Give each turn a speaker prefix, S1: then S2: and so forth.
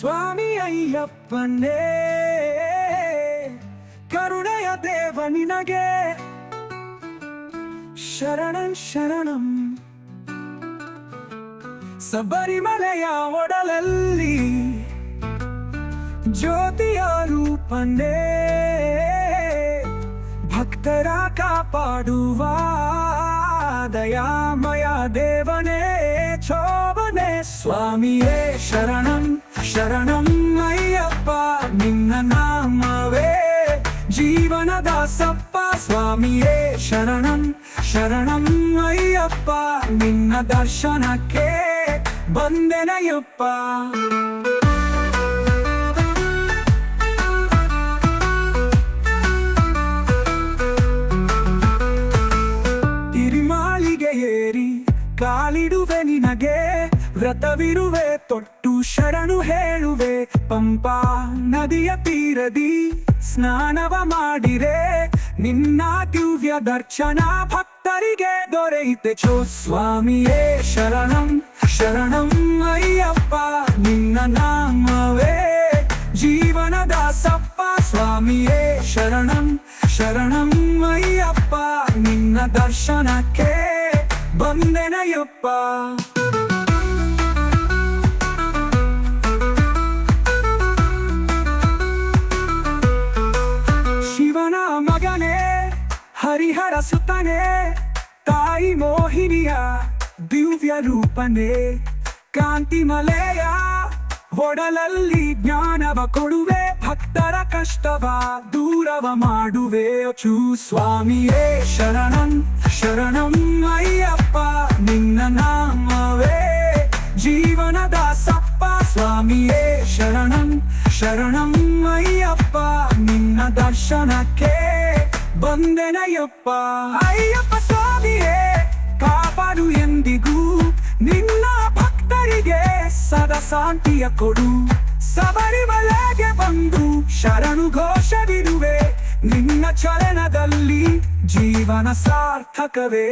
S1: ಸ್ವಾಮಿ ಅಯ್ಯಪ್ಪನೇ ಕರುಣೆಯ ದೇವ ನಿನಗೆ ಶರಣಂ ಶರಣಂ. ಶಬರಿಮಲೆಯ ಒಡಲಲ್ಲಿ ಜ್ಯೋತಿಯ ರೂಪನೇ ಭಕ್ತರ ಕಾಪಾಡುವ ದಯಾಮಯ ದೇವನೇ ಚೋಬನೆ. ಸ್ವಾಮಿಯೇ ಶರಣಂ ಶರಣಂ ಅಯ್ಯಪ್ಪ, ನಿನ್ನ ನಾಮವೇ ಜೀವನದ ಸಪ್ಪ. ಸ್ವಾಮಿಯೇ ಶರಣಂ ಶರಣಂ ಅಯ್ಯಪ್ಪ, ನಿನ್ನ ದರ್ಶನಕ್ಕೆ ಬಂದೆನಯ್ಯಪ್ಪ. ತಿರುಮಾಳಿಗೆ ಏರಿ ಕಾಲಿಡುವೆ ನಿನಗೆ, ವ್ರತವಿರುವೆ ತೊಟ್ಟು ಶರಣು ಹೇಳುವೆ. ಪಂಪಾ ನದಿಯ ತೀರದಿ ಸ್ನಾನವ ಮಾಡಿರೆ, ನಿನ್ನ ದಿವ್ಯ ದರ್ಶನ ಭಕ್ತರಿಗೆ ದೊರೆಯಿತೆ ಚೋ. ಸ್ವಾಮಿಯೇ ಶರಣಂ ಶರಣಂ ಅಯ್ಯಪ್ಪ, ನಿನ್ನ ನಾಮವೇ ಜೀವನದ ಸಪ್ಪ. ಸ್ವಾಮಿಯೇ ಶರಣಂ ಶರಣಂ ಅಯ್ಯಪ್ಪ, ನಿನ್ನ ದರ್ಶನಕ್ಕೆ ಬಂದೆನಯ್ಯಪ್ಪ. ಶಿವನ ಮಗನೇ ಹರಿಹರ ಸುತನೇ, ತಾಯಿ ಮೋಹಿನಿಯ ದಿವ್ಯ ರೂಪನೇ. ಕಾಂತಿಮಲೆಯ ಒಡಲಲ್ಲಿ ಜ್ಞಾನವ ಕೊಡುವೆ, ಭಕ್ತರ ಕಷ್ಟವ ದೂರವ ಮಾಡುವೆ ಚೂ. ಸ್ವಾಮಿಯೇ ಶರಣಂ ಶರಣಂ ಅಯ್ಯಪ್ಪ, ನಿನ್ನ ನಾಮವೇ ಜೀವನದ ಸಪ್ಪ. ಸ್ವಾಮಿಯೇ ಶರಣಂ ಶರಣಂ ಅಯ್ಯಪ್ಪ, ನಿನ್ನ ದರ್ಶನಕ್ಕೆ ಬಂದೆನಯ್ಯಪ್ಪ. ಅಯ್ಯಪ್ಪ ಸ್ವಾಮಿಯೇ ಕಾಪಾಡು ಎಂದಿಗೂ, ನಿನ್ನ ಭಕ್ತರಿಗೆ ಸದಾ ಶಾಂತಿಯ ಕೊಡು. ಶಬರಿಮಲೆಗೆ ಬಂದು ಶರಣು ಘೋಷವಿರುವೆ, ನಿನ್ನ ಚರಣದಲ್ಲಿ ಜೀವನ ಸಾರ್ಥಕವೇ.